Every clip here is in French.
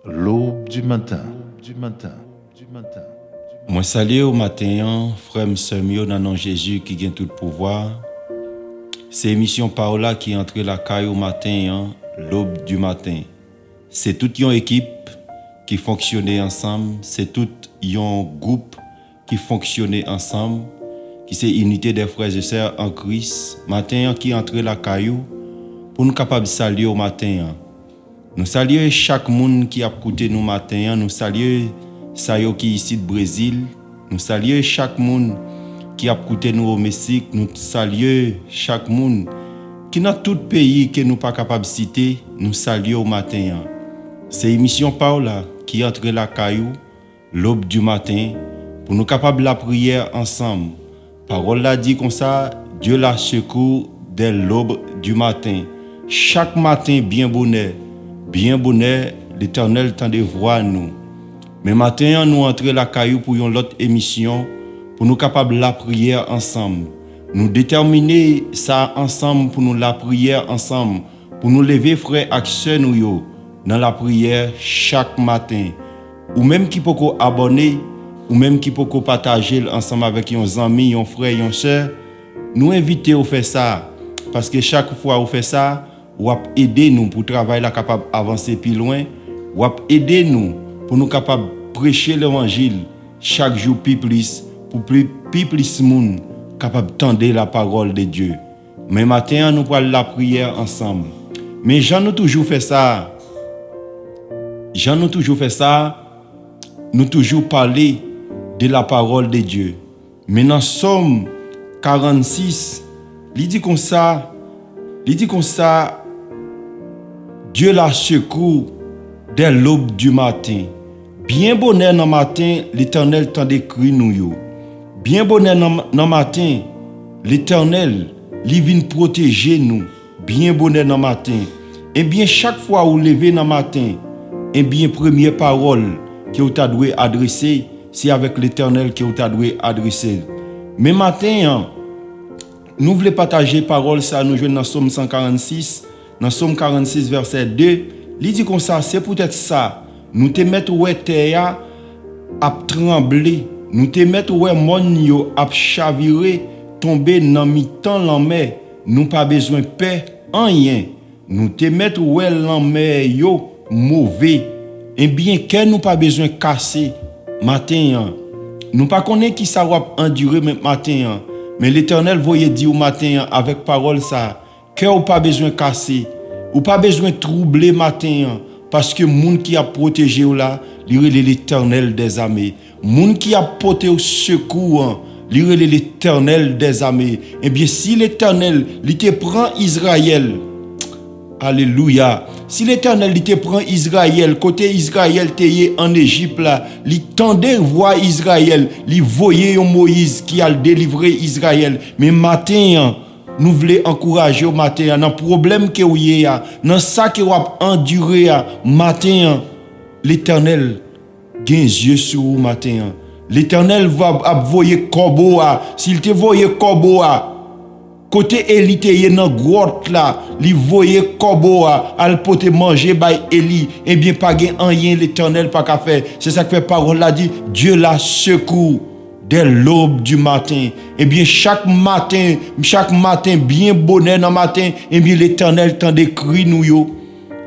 L'aube du matin, du matin, du matin. Moi salue au matin, frère Semio dans nom Jésus qui gagne tout pouvoir. C'est émission Paola qui entre la caille au matin, l'aube du matin. C'est toute une équipe qui fonctionnait ensemble, c'est tout un groupe qui fonctionnait ensemble, qui c'est unité des frères et sœurs en Christ. Matin qui entre la caillou pour nous capables de saluer au matin. Nous saluons chaque monde qui a écouté nous matin, nous saluons Sayo qui est ici du Brésil, nous saluons chaque monde qui a écouté nous au Mexique, nous saluons chaque monde qui dans tout pays que nous pas capable de citer, nous saluons au matin. C'est émission Paola qui entre la caillou l'aube du matin pour nous capables la prière ensemble. Parole l'a dit comme ça, Dieu la secoue dès l'aube du matin. Chaque matin bien bonheur, l'Éternel tend de voir nous. Mais matin, nous entrons la caillou pour une autre émission, pour nous capables la prière ensemble. Nous déterminer ça ensemble pour nous la prière ensemble, pour nous lever frères et sœurs nous dans la prière chaque matin. Ou même qui peut abonner, ou même qui peut partager ensemble avec un ami, un frère, une sœur, nous inviter à faire ça. Parce que chaque fois qu'on fait ça, ou aider nous pour travailler là capable avancer plus loin, ou aider nous pour nous capable prêcher l'évangile chaque jour plus pour plus monde capable tendre la parole de Dieu. Mais matin nous parlons la prière ensemble. Mais Jean nous toujours fait ça. Nous toujours parler de la parole de Dieu. Mais dans Somme 46, il dit comme ça, Dieu la secoue dès l'aube du matin. Bien bonheur dans matin, l'Éternel tend d'écrire nous. Bien bonheur dans matin, l'Éternel, il vient protéger nous. Bien bonheur dans matin. Et bien chaque fois où lever dans matin, et bien première parole que vous avez adresser, c'est avec l'Éternel que vous avez adresser. Mais matin, nous voulons partager parole ça nous jouons dans Somme 146. Dans Somme 46, verset 2, il dit comme ça, c'est peut-être ça. Nous te mettre où terre à trembler. Nous te mettre où mon yo à chavirer, tomber dans mi-temps la mer. Nous pas besoin de paix, rien. Nous te mettre où la mer yo mauvais. Et bien que nous pas besoin de casser matin. Nous pas connaître qui ça va endurer matin. Mais l'Éternel voyait dire au matin avec parole ça. Que ou pas besoin de casser, ou pas besoin de troubler matin, parce que moun qui a protégé ou là, il est l'Éternel des armées. Moun qui a porté au secours, il est l'Éternel des armées. Eh bien, si l'Éternel, il te prend Israël, alléluia. Si l'Éternel, il te prend Israël, côté Israël, t'es en Égypte là, il tendait voir Israël, il voyait Moïse qui a délivré Israël. Mais matin, nous voulons encourager au matin, dans le problème que vous avez, dans ça que vous avez enduré, matin, l'Éternel a les yeux sur vous matin. L'Éternel va voyer corbeau, s'il te voyait corbeau, côté Élie te dans grotte là, il voyait corbeau, al pote manger by Élie, et bien pas gain rien l'Éternel pas qu'à faire. C'est ça que fait parole là dit, Dieu la secoue dès l'aube du matin. Eh bien, chaque matin, bien bonheur dans le matin, eh bien, l'Éternel tend d'écrire nous.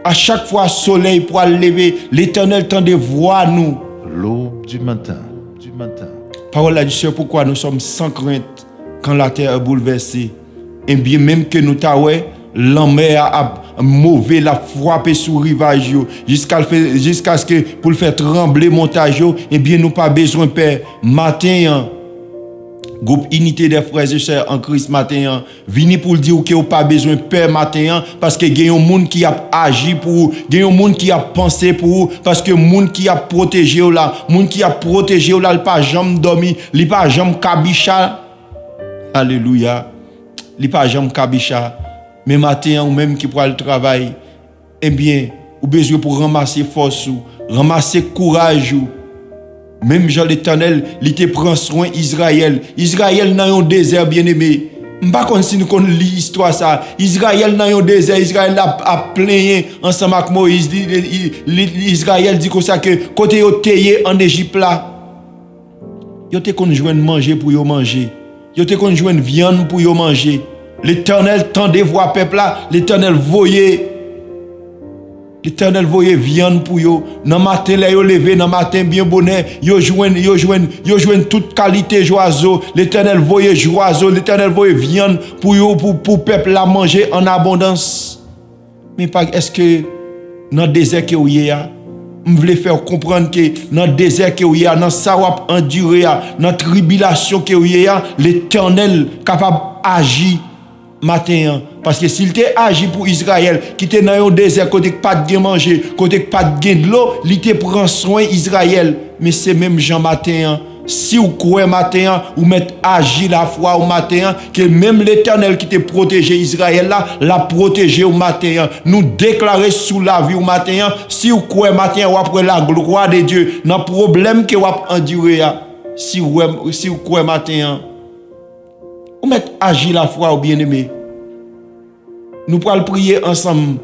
À chaque fois, soleil pour lever, l'Éternel tend de voir nous. L'aube du matin, du matin. Parole du Seigneur, pourquoi nous sommes sans crainte quand la terre est bouleversée. Eh bien, même que nous t'avons, la mer a mauvais, la frappé sur le rivage, jusqu'à ce que pour le faire trembler montage, eh bien, nous pas besoin de peur. Matin, groupe unité des frères et sœurs en Christ matin, vini pour dire que vous pas besoin de peur matin, parce que il y a un monde qui a agi pour vous, il y a un monde qui a pensé pour vous, parce que le monde qui a protégé là, il pas jamais dormi, il pas jamais kabicha. Alléluia. Il pas jamais kabicha. Mais matin ou même qui pour le travail, eh bien, ou besoin pour ramasser force, ramasser courage. Même Jean l'Éternel, il te prend soin Israël. Israël dans un désert bien-aimé. M'pa kon si nous kon li histoire ça. Israël dans un désert, Israël a plaigné ensemble avec Moïse. Israël dit comme ça que côté yo teye en Égypte là, yo te kon joindre manger pour yo manger. Yo te kon joindre viande pour yo manger. L'Éternel tendait voir peuple là, l'Éternel voyait viande pour yo. Dans matin là yo levé, dans matin bien bonheur, yo joine toute qualité joiseau. L'Éternel voyait joiseau, l'Éternel voyait viande pour yo pour peuple là manger en abondance. Mais pas est-ce que dans le désert que vous y a, je voulais faire comprendre que dans le désert que vous y a, dans ça wap enduré, dans la tribulation que vous y a, l'Éternel capable d'agir matin. Parce que s'il était agi pour Israël, qui était dans un désert, côté pas de manger, côté pas de l'eau, il te prend soin Israël. Mais c'est même Jean matin. Si vous croyez matin, vous mettez agi la foi au matin, que même l'Éternel qui te protégé Israël là, l'a protégé au matin. Nous déclarer sous la vie au matin, si vous croyez matin, vous après la gloire de Dieu, dans le problème que vous enduré, si vous croyez matin, vous mettez agi la foi au bien-aimé. Nous pourrons prier ensemble.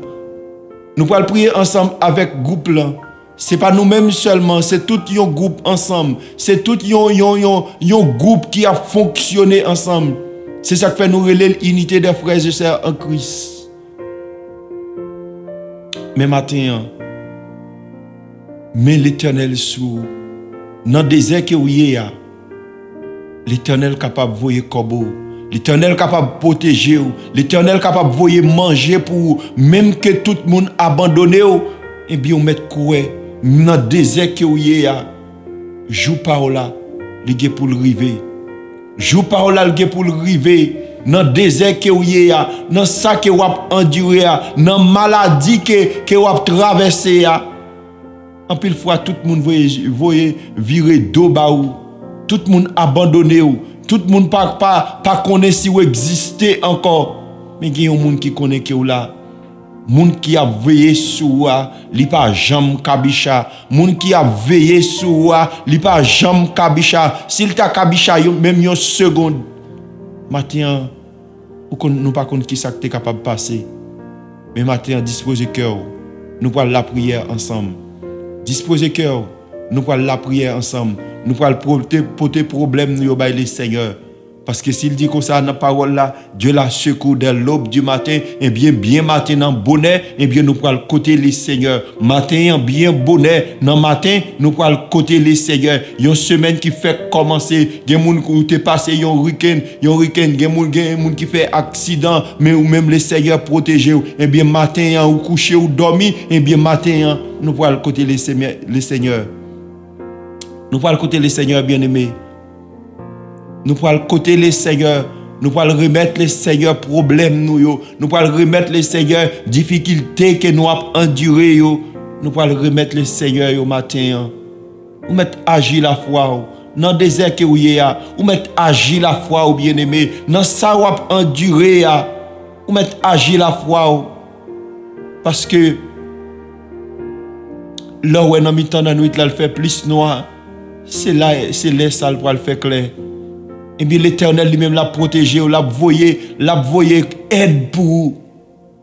Nous pourrons prier ensemble avec groupe là. C'est pas nous-mêmes seulement, c'est tout un groupe ensemble. C'est tout un groupe qui a fonctionné ensemble. C'est ça qui fait nous relayer l'unité des frères et sœurs en Christ. Mais matin, mais l'Éternel sous dans le désert que vous y a, l'Éternel capable de voir corbeau. L'Éternel capable de protéger, l'Éternel capable de voyer manger pour même que tout le monde abandonné, et bien on met quoi dans le désert que vous y a, joue parole là, il pour le river. Joue parole là, il pour le river. Dans le désert que vous y a, dans ça que vous avez enduré, dans la maladie que vous avez traversé, en pile fois tout le monde voyait virer d'eau baou, tout le monde abandonné. Tout le monde pas connaît si vous existez encore. Mais il y a un monde qui connaît que vous là. Monde qui a veillé sur vous, li pas jam kabicha. Monde qui a veillé sur vous, li pas jam kabicha. S'il t'a kabicha même une seconde. Matin, nous pas connaît qui ça que capable de passer. Mais matin, disposez cœur. Nous parlons la prière ensemble. Disposez cœur. Nous parlons la prière ensemble. Nous parlons porter problème nous au les Seigneur. Parce que s'il dit comme ça dans la parole là, Dieu la secoue dès l'aube du matin, et bien matin dans bonheur, et bien nous parlons côté les Seigneur. Matin bien bonheur, dans matin nous parlons côté les Seigneur. Une semaine qui fait commencer, il y a des gens qui te passé un week-end, il y a des gens qui fait accident, mais ou même les Seigneur protéger. Et bien matin ou coucher ou dormir, et bien matin nous parlons côté les Seigneur. Nous parlons côté les Seigneurs bien-aimés. Nous parlons côté les Seigneurs. Nous parlons remettre les Seigneurs problèmes nous. Nous parlons remettre les Seigneurs difficultés que nous avons endurées. Nous parlons remettre les Seigneurs au matin. Nous mettons agir la foi. Dans le désert que vous y a, vous mettez agir la foi au bien-aimé. Dans ça vous avez enduré, vous mettez agir la foi. Parce que là où on a mis temps dans la nuit, là, il fait plus noir. C'est là ça pour le faire clair. Et bien l'Éternel lui-même l'a protégé, l'a voyé aide pour vous.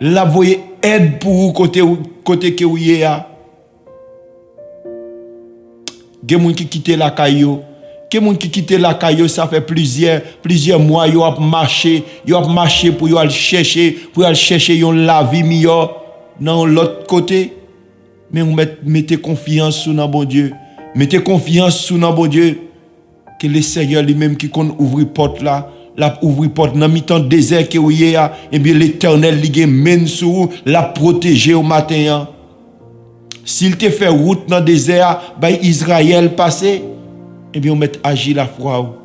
L'a voyé aide pour vous côté que vous y a. Il y a des gens qui quittent la caillou. Il y a des gens qui quittent la caillou, ça fait plusieurs mois, ils ont marché pour aller chercher la vie meilleure dans l'autre côté. Mais vous mettez confiance sur notre bon Dieu. Mettez confiance sur notre bon Dieu. Que le Seigneur lui-même qui compte ouvrir porte là, ouvrir porte dans mi-temps désert que vous y a, et bien l'Éternel lui mène sur vous, la protéger au matin. S'il te fait route dans le désert, ben Israël passé, et bien on met agir la foi.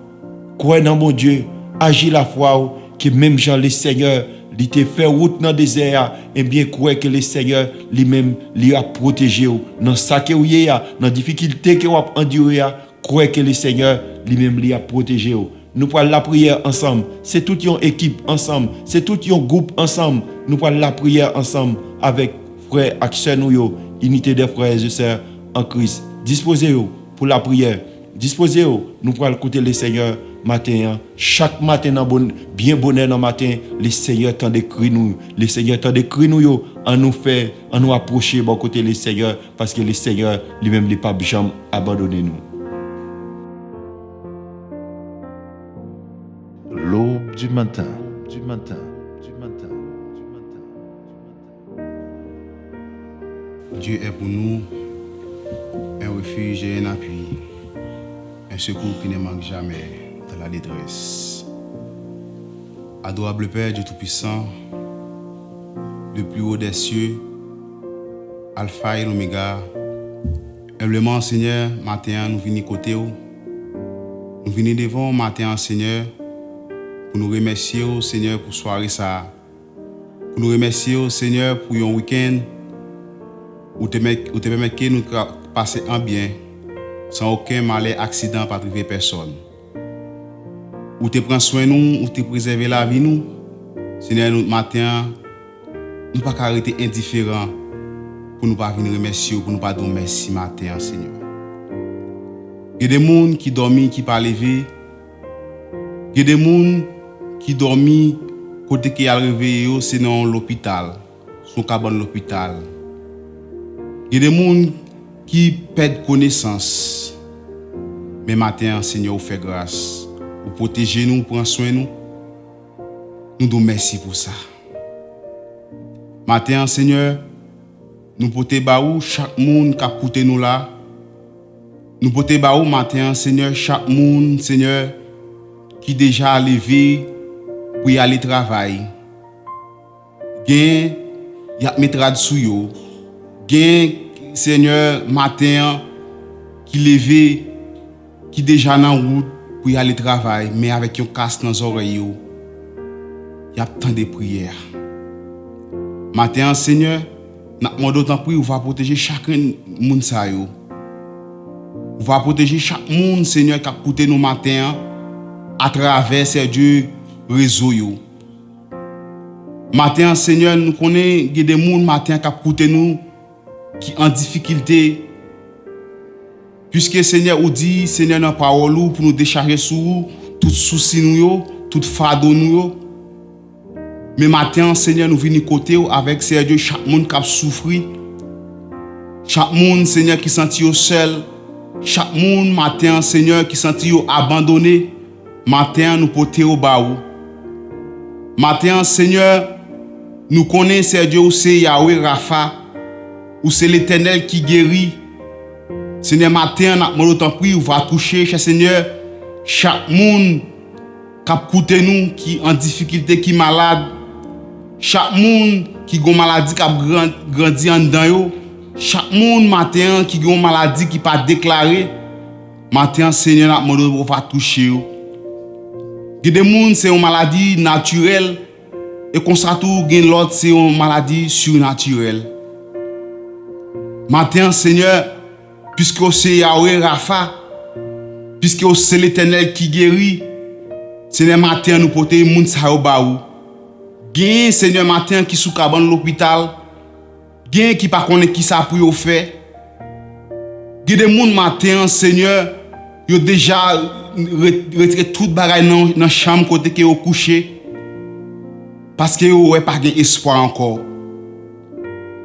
Croyez dans mon Dieu, agir la foi, que même Jean le Seigneur, il te fait route dans le désert, et bien croyez que le Seigneur lui-même lui a protégé dans ça que vous y a, dans la difficulté que vous avez enduré. Croyez que le Seigneur lui-même lui a protégé. Nous parlons la prière ensemble. C'est toute une équipe ensemble. C'est tout un groupe ensemble. Nous parlons la prière ensemble avec frères et sœurs nous, unité des frères et sœurs en Christ. Disposez-vous pour la prière. Disposez-vous. Nous parlons écouter le Seigneur matin, chaque matin bien bonheur dans matin, le Seigneur tend d'écrire nous, le Seigneur tend d'écrire nous yo, en nous approcher bon côté le Seigneur parce que le Seigneur lui-même n'est pas jamais abandonné nous. L'aube du matin, du matin, du matin, du matin, du matin. Dieu est pour nous un refuge et un appui, un secours qui ne manque jamais dans la détresse. Adorable Père Dieu Tout-Puissant, le plus haut des cieux, Alpha et l'Oméga, humblement Seigneur, matin nous venons côté où, nous venons devant matin Seigneur, pour nous remercier au Seigneur pour soirée ça, pour nous remercier au Seigneur pour un week-end où te permet que nous passer en bien, sans aucun malheur, accident, pas priver personne. Où te prends soin de nous, où te préserver la vie nous. Seigneur, nous matin, nous ne pouvons pas arrêter indifférents pour nous pas venir remercier, pour nous pas dire merci matin, Seigneur. Il y a des gens qui dorment, qui ne pas lever. Il y a des gens qui dorment côté qui a réveillé, c'est dans l'hôpital, son cabane l'hôpital. Il y a des gens qui perdent connaissance. Mais matin, Seigneur, vous fait grâce. Vous protégez nous, vous prenez soin de nous. Nous vous merci pour ça. Matin, Seigneur, nous portons chaque monde qui a écouté nous là. Nous portons matin, Seigneur, chaque monde, Seigneur, qui déjà levé pour y aller travailler. Gain, y a mettre sous yo. Gain, Seigneur, matin, qui levé, qui déjà dans route pour y aller travailler, mais avec un casque dans les oreilles, il y a tant de prières. Matin, Seigneur, nous demandons d'autant plus, on va protéger chacun monde ça yo. On va protéger chaque monde, Seigneur, qui a écouté nous matin à travers ces Dieu réseau yo. Matin, Seigneur, nous connaissons des gens matin qui a écouté nous qui en difficulté. Puisque Seigneur ou dit, Seigneur dans parole pour nous décharger sur tout souci nous, tout fardeau nous. Mais matin, Seigneur, nous venons côté avec Seigneur chaque monde qui a souffert. Chaque monde, Seigneur, qui sentit seul. Chaque monde, matin, Seigneur, qui sentit abandonné. Matin, nous portons au bas. Matin, Seigneur, nous connaissons Seigneur, c'est Yahweh Rapha, ou c'est l'Éternel qui guérit. Seigneur, matin, nous avons pris, on va toucher, Seigneur, chaque monde qui a écouté nous, qui est en difficulté, qui est malade. Chaque monde qui a une maladie qui a grandi en dedans. Chaque monde matin qui a une maladie qui n'est pas déclarée. Matin, Seigneur, on va toucher. Il y a des gens c'est une maladie naturelle. Et comme ça, l'autre, c'est une maladie surnaturelle. Matin, Seigneur, puisque c'est Yahweh Rapha, puisque c'est l'Éternel qui guérit, Seigneur, matin, nous portons les gens qui baou. Gen Seigneur matin qui sous cabane l'hôpital, gen qui pas connaît qui ça pour faire. Gen des gens matin, Seigneur, yo déjà retiré toute bagaille dans chambre côté que yo couché parce que yo pas gain espoir encore.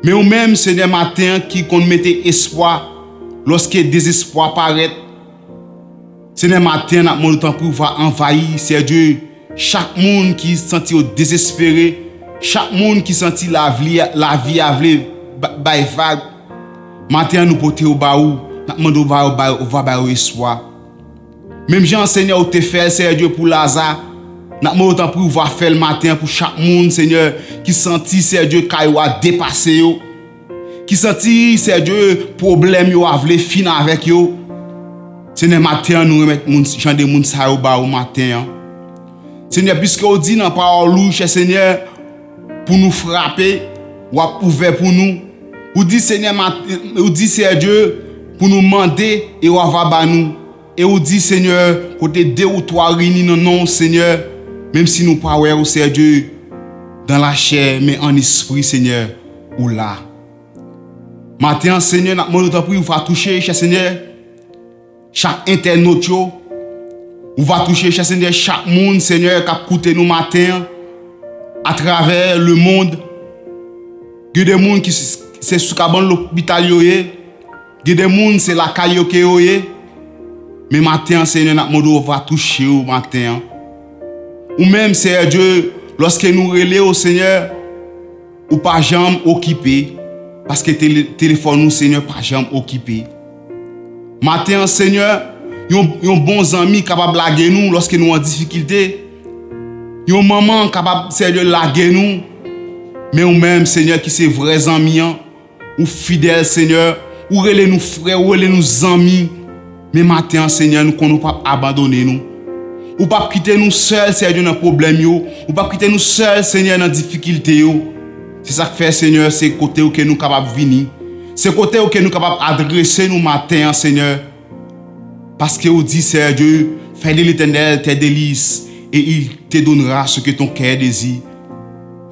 Mais ou même Seigneur matin qui qu'on mettait espoir lorsque désespoir paraît. Seigneur matin n'a mon temps pour va envahir Seigneur chaque monde qui senti désespéré, chaque monde qui senti la vie avlé by vague. Matin nous porter au baou, n'a demandé va espoir. Même Jean Seigneur ou te fait Seigneur pour Lazare, n'a demandé temps pour va faire le matin pour chaque monde Seigneur qui senti Seigneur kay a dépassé yo, qui senti Seigneur problème yo avlé fin avec yo. Seigneur matin nous remettre monde gens de monde ça au baou matin. Seigneur, puisque vous dit dans la parole louche, Seigneur, pour nous frapper, ou a ouvert pour nous. Vous dit Seigneur, Dieu, pour nous demander et ou va nous. Et vous dit Seigneur, côté 2 ou 3 réunis dans nom Seigneur, même si nous pas ouais Seigneur Dieu dans la chair, mais en esprit Seigneur, ou là. Matin Seigneur, nous demandons pour vous toucher, Seigneur, chaque internaute. Ou va toucher, Seigneur, chaque monde, Seigneur, qui a écouté nous matin, à travers le monde. Il y a des gens qui c'est sous l'hôpital, il y a des gens qui c'est la caille. Mais matin, Seigneur, nous va toucher au matin. Ou même, Seigneur Dieu, lorsque nous relèvons au Seigneur, ou pas jamais occupé, parce que le téléphone, nous, Seigneur, pas jamais occupé. Matin, Seigneur, yon bon ami capable de laguer nous lorsque nous en difficulté. Yon maman capable de laguer nous. Mais ou même, Seigneur, qui c'est vrais amis, ou fidèles, Seigneur, ou relais nous frères, ou relais nous amis. Mais matin, Seigneur, nous ne pas abandonner nous. Ou pas quitter nous seuls, Seigneur, dans le problème, ou pas quitter nous seuls, Seigneur, dans la difficulté. C'est ça que fait, Seigneur, c'est côté où nous sommes capables de venir. C'est côté où nous sommes capables d'adresser nous matin, Seigneur. Parce que vous dit, Seigneur Dieu, fais de l'Éternel tes délices et il te donnera ce que ton cœur désire.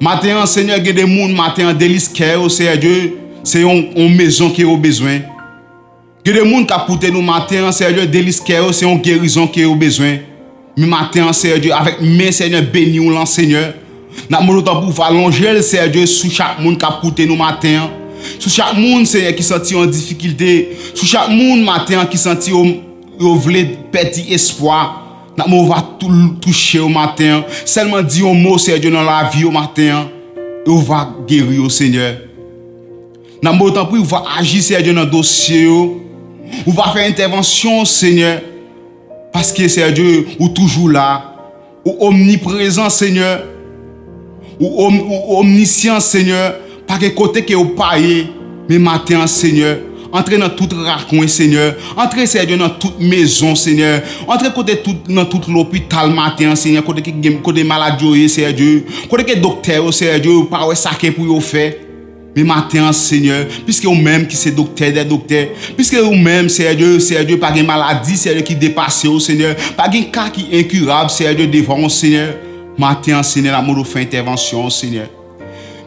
Matin, Seigneur, il y a des gens, matin, délices cœur, Seigneur Dieu, c'est une maison qui a besoin. Il y a des gens qui ont écouté nous matin, Seigneur Dieu, délices cœur, c'est une guérison qui a besoin. Mais matin, Seigneur Dieu, avec mes Seigneur, bénis nous, Seigneur. Nous avons pour allonger, Seigneur Dieu, sous chaque monde qui a écouté nous matin. Sous chaque monde, Seigneur, qui sentit en difficulté. Sous chaque monde, matin, qui sentit vous voulez petit espoir. Nous va toucher au matin. Seulement dire un mot, Seigneur Dieu, dans la vie au matin. Et on va guérir au Seigneur. Nous on va agir, Seigneur Dieu, dans le dossier. On va faire intervention, Seigneur. Parce que, Seigneur Dieu, ou toujours là. Ou omniprésent, Seigneur. Ou omniscient, Seigneur. Pas que côté que vous parlez. Mais matin, Seigneur. Entrez dans tout raccoin, Seigneur. Entrez, Seigneur, dans toute maison, Seigneur. Entrez dans tout l'hôpital matin, Seigneur. Côté maladie, Seigneur Dieu. Côté docteur, Seigneur Dieu. Pas ça que pour vous faire. Mais matin, Seigneur, puisque vous-même qui c'est docteur des docteurs, puisque vous-même, Seigneur Dieu, pas de maladie, Seigneur, qui dépasse, Seigneur. Pas de cas qui est incurable, Seigneur Dieu, devant, Seigneur. Matin, Seigneur, l'amour fait intervention, Seigneur.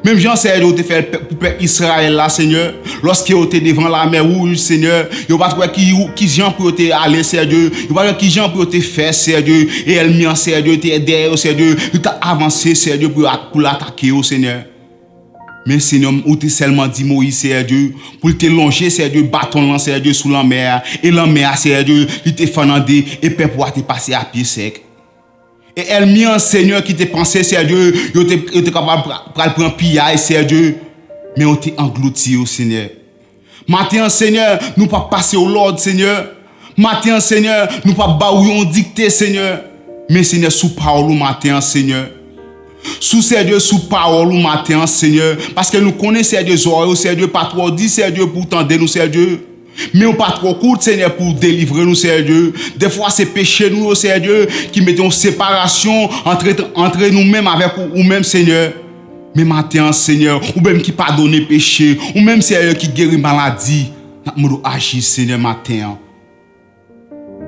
Même Jean, Seigneur, tu fait pour peuple Israël là, Seigneur. Lorsqu'il était devant la mer rouge, Seigneur, il n'y a pas qui Jean pour te aller, Seigneur Dieu. Il n'y a pas qui Jean pour te faire, Seigneur Dieu. Et elle mien, Seigneur Dieu, tu es derrière, Seigneur Dieu. Tu as avancé, Seigneur Dieu, pour l'attaquer, Seigneur. Mais Seigneur, où tu seulement dit Moïse, Seigneur Dieu, pour te longer, Seigneur Dieu, bâton, Seigneur Dieu, sous la mer. Et la mer, Seigneur Dieu, il te fanandé et peuple pour te passer à pied sec. Et elle mien, Seigneur, qui te pensé, Seigneur Dieu, il était capable de prendre pillage, Seigneur Dieu. Mais on t'est englouti, Seigneur. Matin, Seigneur, nous pas passer au Lord, Seigneur. Matin, Seigneur, nous pas baouillon dicter, Seigneur. Mais Seigneur, sous parole matin, Seigneur. Sous Seigneur Dieu, sous parole matin, Seigneur. Parce que nous connaissons, Seigneur Dieu, Seigneur Dieu, pas trop dit, Seigneur Dieu, pour tendre nous, Seigneur Dieu. Mais on pas trop court, Seigneur, pour délivrer nous, Seigneur Dieu. Des fois, c'est péché nous, Seigneur Dieu, qui mettons séparation entre nous-mêmes avec ou-même, Seigneur. Mais matin, Seigneur, ou même qui pardonne péché, ou même, Seigneur, qui guérit maladie, nous agir, Seigneur, matin.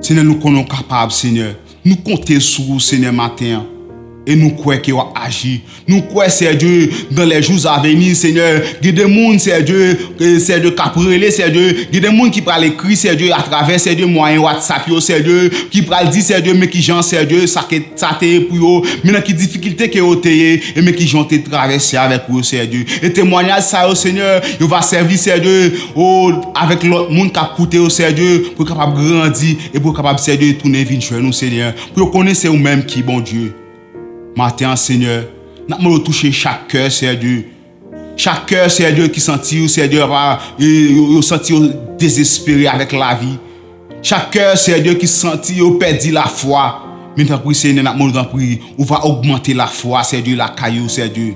Seigneur, nous sommes capables, Seigneur. Nous comptons sur vous, Seigneur, matin. Et nous croyons qu'il va agir. Nous croyons, Seigneur Dieu, dans les jours à venir, Seigneur. Il y a des gens, Seigneur Dieu, qui prêlent, Seigneur Dieu. Il y a des gens qui parlent écrit, Seigneur Dieu, à travers, Seigneur Dieu, moyen WhatsApp, Seigneur Dieu, qui parlent dire, Seigneur Dieu, mais qui j'en, Seigneur Dieu, ça t'est pour eux. Mais dans quelle difficulté que vous avez, et mais qui j'en t'ai traversé avec vous, Seigneur Dieu. Et témoignage, ça, Seigneur, il va servir, Seigneur Dieu, avec l'autre monde qui a coûté, Seigneur Dieu, pour capable grandir et pour capable, Seigneur Dieu, tourner vers nous, Seigneur. Pour connaître vous-même qui, bon Dieu. Matin, Seigneur, nous allons toucher chaque cœur, Seigneur Dieu. Chaque cœur, Seigneur Dieu, qui sentit, Seigneur Dieu, sentit désespéré avec la vie. Chaque cœur, Seigneur Dieu, qui sentit, perdu la foi. Maintenant, Seigneur, nous allons prier. On va augmenter la foi, Seigneur Dieu, la caillou, Seigneur Dieu.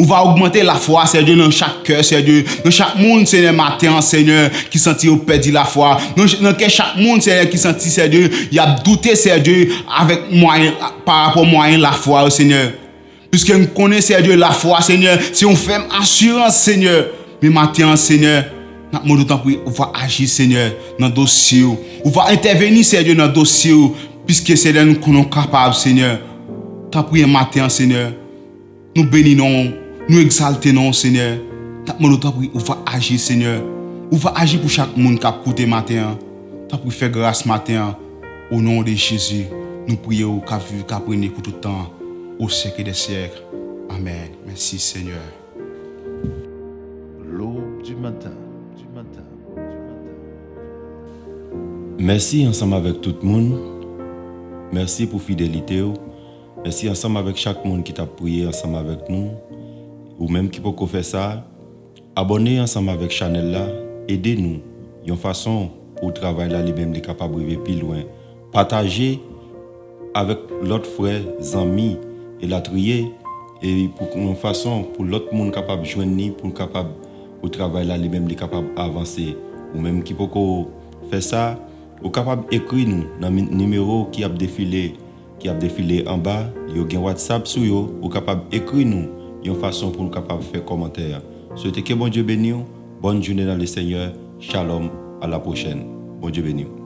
On va augmenter la foi, Seigneur Dieu, dans chaque cœur, Seigneur Dieu. Dans chaque monde, Seigneur, matin, Seigneur, qui sentit perdu la foi. Dans chaque monde, Seigneur, qui sentit, Seigneur Dieu, il a douté, Seigneur Dieu, avec moyen, par rapport au moyen la foi, Seigneur. Puisque nous connaissons, Seigneur Dieu, la foi, Seigneur, c'est une ferme assurance, Seigneur. Mais matin, Seigneur, on va agir, Seigneur, dans le dossier. On va intervenir, Seigneur Dieu, dans le dossier. Puisque, Seigneur, nous sommes capables, Seigneur. T'as prié matin, Seigneur. Nous bénissons. Nous exaltons, Seigneur. On va agir, Seigneur. On va agir pour chaque monde qui a écouté matin. Tu as faire grâce matin. Au nom de Jésus, nous prions qu'à vivre, qu'à prendre pour tout le temps, au siècle des siècles. Amen. Merci Seigneur. L'aube du matin, du matin, du matin. Merci ensemble avec tout le monde. Merci pour fidélité. Merci ensemble avec chaque monde qui t'a prié ensemble avec nous. Ou même qui peut faire ça. Abonnez ensemble avec Chanel là. Aidez-nous. Une façon pour travailler là, les mêmes les capables de plus loin. Partagez avec l'autre frère, amis et la trier. Et pour une façon pour l'autre monde capable de joindre pour capable pour travailler là, les mêmes les capables d'avancer. Ou même qui peut faire ça. Ou capable d'écrire nous dans le numéro qui a défilé en bas, yo gen WhatsApp sur yo, ou capable d'écrire nous, une façon pour nous capable faire commentaire. Souhaitez que bon Dieu bénisse, bonne journée dans le Seigneur. Shalom, à la prochaine. Bon Dieu bénisse.